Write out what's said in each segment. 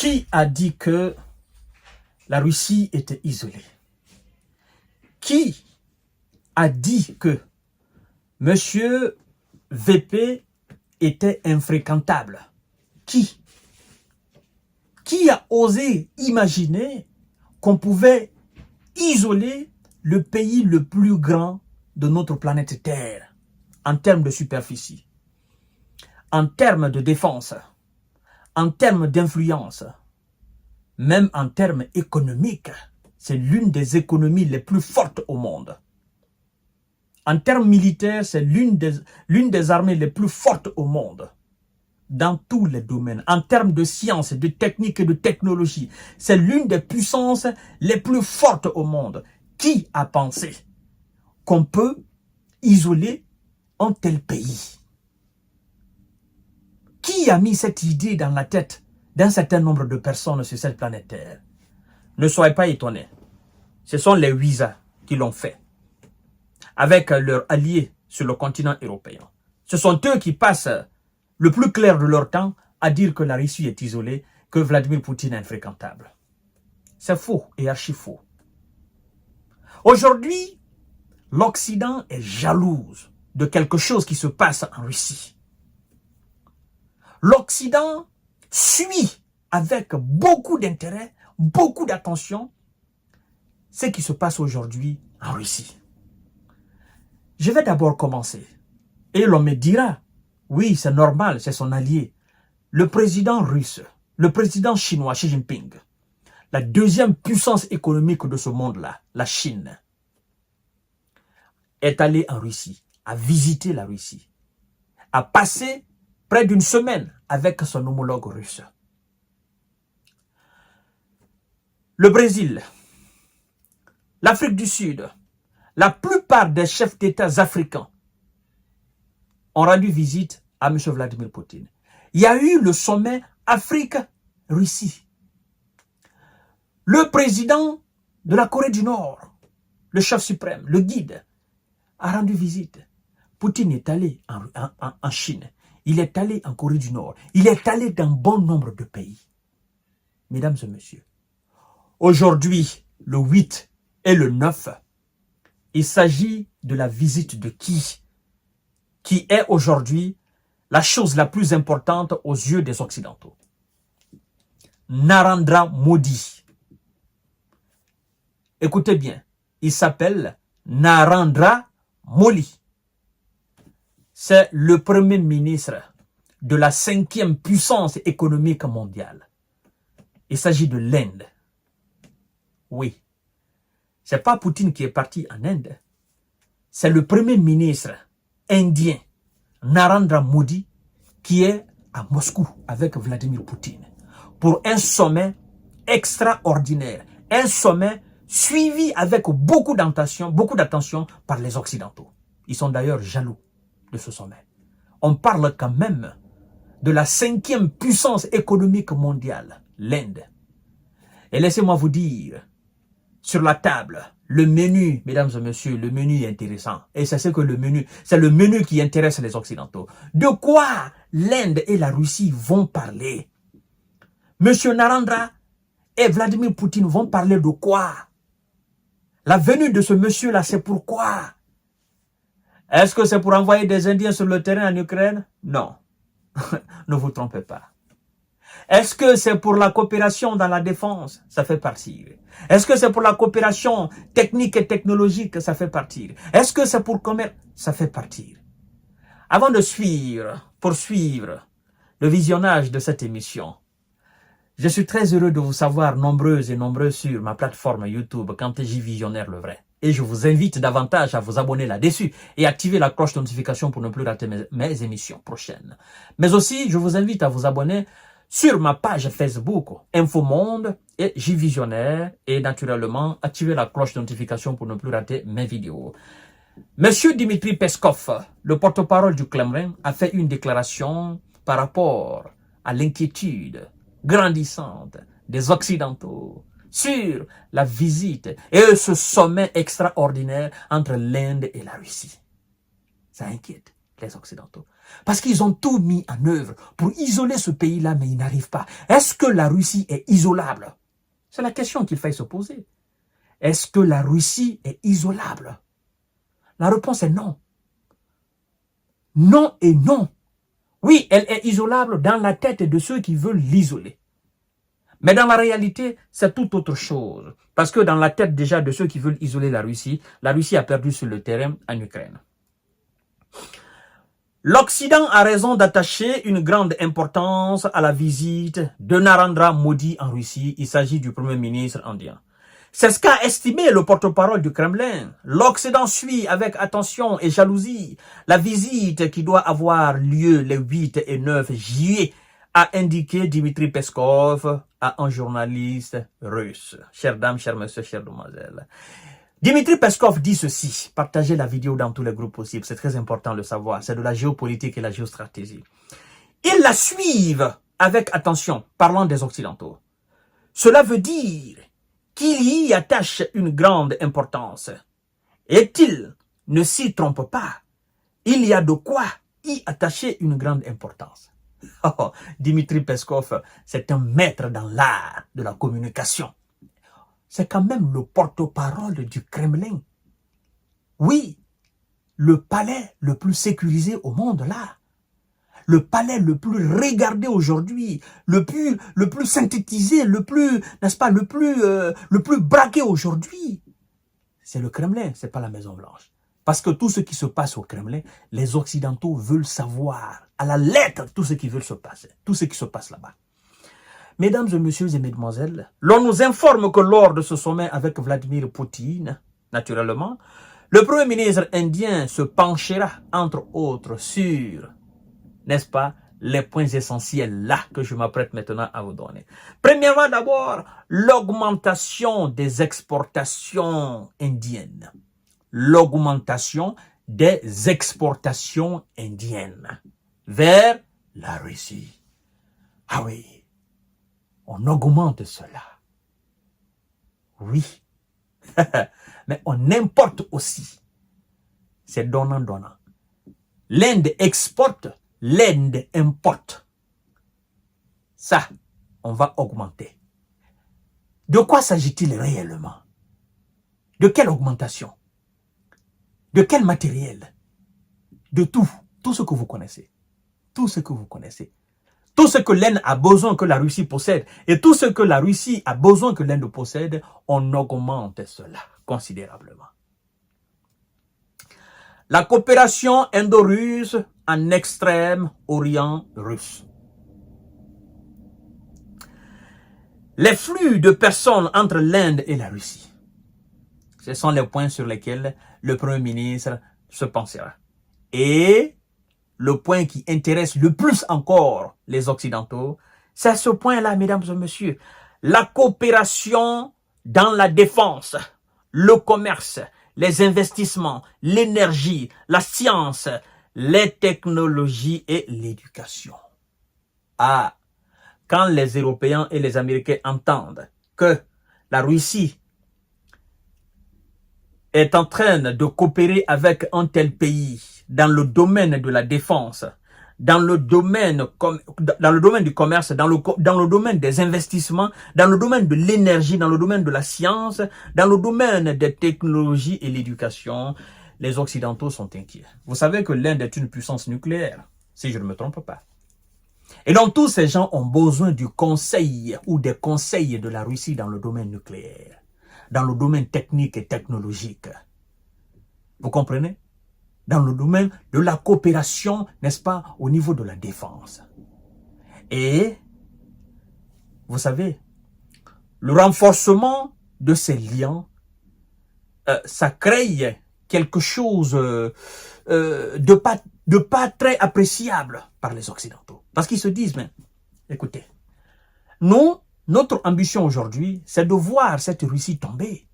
Qui a dit que la Russie était isolée? Qui a dit que M. VP était infréquentable? Qui a osé imaginer qu'on pouvait isoler le pays le plus grand de notre planète Terre en termes de superficie, en termes de défense, en termes d'influence, même en termes économiques? C'est l'une des économies les plus fortes au monde. En termes militaires, c'est l'une des armées les plus fortes au monde. Dans tous les domaines. En termes de science, de technique et de technologie, c'est l'une des puissances les plus fortes au monde. Qui a pensé qu'on peut isoler un tel pays? Qui a mis cette idée dans la tête d'un certain nombre de personnes sur cette planète Terre? Ne soyez pas étonnés. Ce sont les Ouïsa qui l'ont fait. Avec leurs alliés sur le continent européen. Ce sont eux qui passent le plus clair de leur temps à dire que la Russie est isolée, que Vladimir Poutine est infréquentable. C'est faux et archi faux. Aujourd'hui, l'Occident est jalouse de quelque chose qui se passe en Russie. L'Occident suit avec beaucoup d'intérêt, beaucoup d'attention, ce qui se passe aujourd'hui en Russie. Je vais d'abord commencer. Et l'on me dira, oui, c'est normal, c'est son allié. Le président russe, le président chinois Xi Jinping, la deuxième puissance économique de ce monde-là, la Chine, est allé en Russie, a visité la Russie, a passé près d'une semaine avec son homologue russe. Le Brésil, l'Afrique du Sud, la plupart des chefs d'État africains ont rendu visite à M. Vladimir Poutine. Il y a eu le sommet Afrique-Russie. Le président de la Corée du Nord, le chef suprême, le guide, a rendu visite. Poutine est allé en Chine. Il est allé en Corée du Nord. Il est allé dans bon nombre de pays. Mesdames et messieurs, aujourd'hui, le 8 et le 9, il s'agit de la visite de qui est aujourd'hui la chose la plus importante aux yeux des Occidentaux. Narendra Modi. Écoutez bien, il s'appelle Narendra Modi. C'est le premier ministre de la 5e puissance économique mondiale. Il s'agit de l'Inde. Oui. C'est pas Poutine qui est parti en Inde. C'est le premier ministre indien, Narendra Modi, qui est à Moscou avec Vladimir Poutine pour un sommet extraordinaire. Un sommet suivi avec beaucoup d'attention par les Occidentaux. Ils sont d'ailleurs jaloux de ce sommet. On parle quand même de la 5e puissance économique mondiale, l'Inde. Et laissez-moi vous dire, sur la table, le menu, mesdames et messieurs, le menu est intéressant. Et c'est ce que c'est le menu qui intéresse les Occidentaux. De quoi l'Inde et la Russie vont parler? Monsieur Narendra et Vladimir Poutine vont parler de quoi? La venue de ce monsieur-là, c'est pourquoi? Est-ce que c'est pour envoyer des Indiens sur le terrain en Ukraine? Non. Ne vous trompez pas. Est-ce que c'est pour la coopération dans la défense? Ça fait partie. Est-ce que c'est pour la coopération technique et technologique? Ça fait partie. Est-ce que c'est pour commerce? Ça fait partie. Avant de poursuivre le visionnage de cette émission, je suis très heureux de vous savoir nombreux et nombreux sur ma plateforme YouTube KantéJ Visionnaire le vrai. Et je vous invite davantage à vous abonner là-dessus et activer la cloche de notification pour ne plus rater mes émissions prochaines. Mais aussi, je vous invite à vous abonner sur ma page Facebook Infomonde et J-Visionnaire et naturellement activer la cloche de notification pour ne plus rater mes vidéos. Monsieur Dmitri Peskov, le porte-parole du Kremlin, a fait une déclaration par rapport à l'inquiétude grandissante des Occidentaux sur la visite et ce sommet extraordinaire entre l'Inde et la Russie. Ça inquiète. les Occidentaux. Parce qu'ils ont tout mis en œuvre pour isoler ce pays-là, mais ils n'arrivent pas. Est-ce que la Russie est isolable? C'est la question qu'il faille se poser. Est-ce que la Russie est isolable? La réponse est non. Non et non. Oui, elle est isolable dans la tête de ceux qui veulent l'isoler. Mais dans la réalité, c'est tout autre chose. Parce que dans la tête déjà de ceux qui veulent isoler la Russie a perdu sur le terrain en Ukraine. L'Occident a raison d'attacher une grande importance à la visite de Narendra Modi en Russie. Il s'agit du Premier ministre indien. C'est ce qu'a estimé le porte-parole du Kremlin. L'Occident suit avec attention et jalousie la visite qui doit avoir lieu les 8 et 9 juillet, a indiqué Dmitri Peskov à un journaliste russe. Chères dames, chers messieurs, chères demoiselles. Dmitri Peskov dit ceci. Partagez la vidéo dans tous les groupes possibles. C'est très important de le savoir. C'est de la géopolitique et la géostratégie. Ils la suivent avec attention, parlant des Occidentaux. Cela veut dire qu'il y attache une grande importance. Et il ne s'y trompe pas. Il y a de quoi y attacher une grande importance. Oh, Dmitri Peskov, c'est un maître dans l'art de la communication. C'est quand même le porte-parole du Kremlin. Oui, le palais le plus sécurisé au monde là. Le palais le plus regardé aujourd'hui, le plus synthétisé, le plus, n'est-ce pas, le plus braqué aujourd'hui. C'est le Kremlin, c'est pas la Maison Blanche. Parce que tout ce qui se passe au Kremlin, les Occidentaux veulent savoir à la lettre tout ce qui veut se passer, tout ce qui se passe là-bas. Mesdames et messieurs et mesdemoiselles, l'on nous informe que lors de ce sommet avec Vladimir Poutine, naturellement, le Premier ministre indien se penchera, entre autres, sur, n'est-ce pas, les points essentiels là que je m'apprête maintenant à vous donner. Premièrement, d'abord, l'augmentation des exportations indiennes. L'augmentation des exportations indiennes vers la Russie. Ah oui, on augmente cela. Oui, mais on importe aussi. C'est donnant-donnant. L'Inde exporte, l'Inde importe. Ça, on va augmenter. De quoi s'agit-il réellement? De quelle augmentation? De quel matériel? De tout ce que vous connaissez. Tout ce que vous connaissez. Tout ce que l'Inde a besoin que la Russie possède et tout ce que la Russie a besoin que l'Inde possède, on augmente cela considérablement. La coopération indo-russe en extrême-orient russe. Les flux de personnes entre l'Inde et la Russie. Ce sont les points sur lesquels le Premier ministre se pensera. Et le point qui intéresse le plus encore les Occidentaux, c'est ce point-là, mesdames et messieurs. La coopération dans la défense, le commerce, les investissements, l'énergie, la science, les technologies et l'éducation. Ah, quand les Européens et les Américains entendent que la Russie est en train de coopérer avec un tel pays dans le domaine de la défense, dans le domaine du commerce, dans le domaine des investissements, dans le domaine de l'énergie, dans le domaine de la science, dans le domaine des technologies et l'éducation, les Occidentaux sont inquiets. Vous savez que l'Inde est une puissance nucléaire, si je ne me trompe pas. Et donc tous ces gens ont besoin du conseil ou des conseils de la Russie dans le domaine nucléaire, dans le domaine technique et technologique. Vous comprenez? Dans le domaine de la coopération, n'est-ce pas, au niveau de la défense. Et, vous savez, le renforcement de ces liens, ça crée quelque chose de pas très appréciable par les Occidentaux. Parce qu'ils se disent, mais, écoutez, notre ambition aujourd'hui, c'est de voir cette Russie tomber.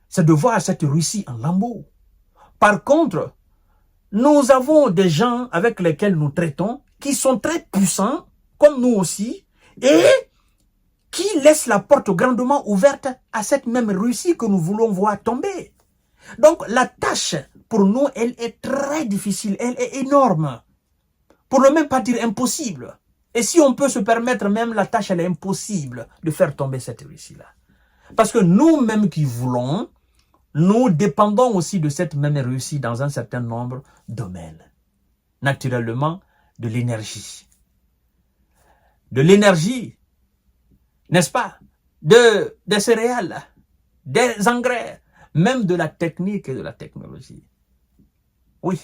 C'est de voir cette Russie en lambeaux. Par contre, nous avons des gens avec lesquels nous traitons qui sont très puissants, comme nous aussi, et qui laissent la porte grandement ouverte à cette même Russie que nous voulons voir tomber. Donc, la tâche pour nous, elle est très difficile, elle est énorme. Pour ne même pas dire impossible. Et si on peut se permettre même la tâche, elle est impossible de faire tomber cette Russie-là. Parce que nous-mêmes qui voulons, nous dépendons aussi de cette même Russie dans un certain nombre de domaines. Naturellement, de l'énergie. De l'énergie, n'est-ce pas? Des céréales, des engrais, même de la technique et de la technologie. Oui,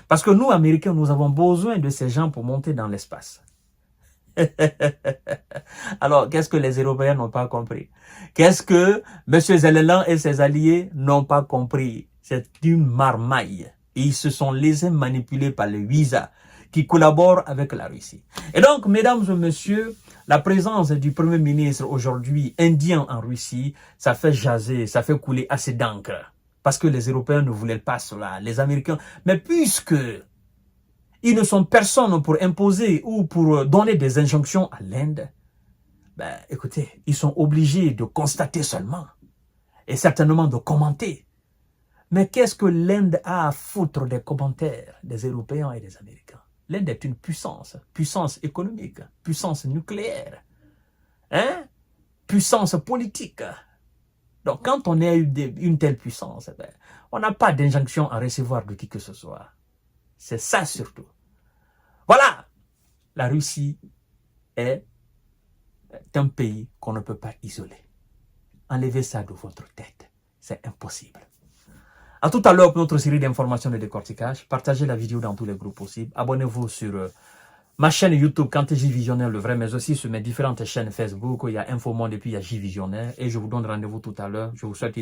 parce que nous, Américains, nous avons besoin de ces gens pour monter dans l'espace. Alors, qu'est-ce que les Européens n'ont pas compris? Qu'est-ce que M. Zelensky et ses alliés n'ont pas compris? C'est une marmaille. Et ils se sont laissés manipuler par les visas qui collaborent avec la Russie. Et donc, mesdames et messieurs, la présence du Premier ministre aujourd'hui indien en Russie, ça fait jaser, ça fait couler assez d'encre. Parce que les Européens ne voulaient pas cela, les Américains. Mais puisque ils ne sont personne pour imposer ou pour donner des injonctions à l'Inde, ben, écoutez, ils sont obligés de constater seulement et certainement de commenter. Mais qu'est-ce que l'Inde a à foutre des commentaires des Européens et des Américains? L'Inde est une puissance économique, puissance nucléaire, hein? Puissance politique. Donc quand on est une telle puissance, ben, on n'a pas d'injonction à recevoir de qui que ce soit. C'est ça surtout. Voilà, la Russie est un pays qu'on ne peut pas isoler. Enlevez ça de votre tête, c'est impossible. À tout à l'heure pour notre série d'informations et de décortiquage. Partagez la vidéo dans tous les groupes possibles. Abonnez-vous sur ma chaîne YouTube Kanté-J Visionnaire le vrai, mais aussi sur mes différentes chaînes Facebook. Il y a Infomonde et puis il y a J Visionnaire. Et je vous donne rendez-vous tout à l'heure. Je vous souhaite une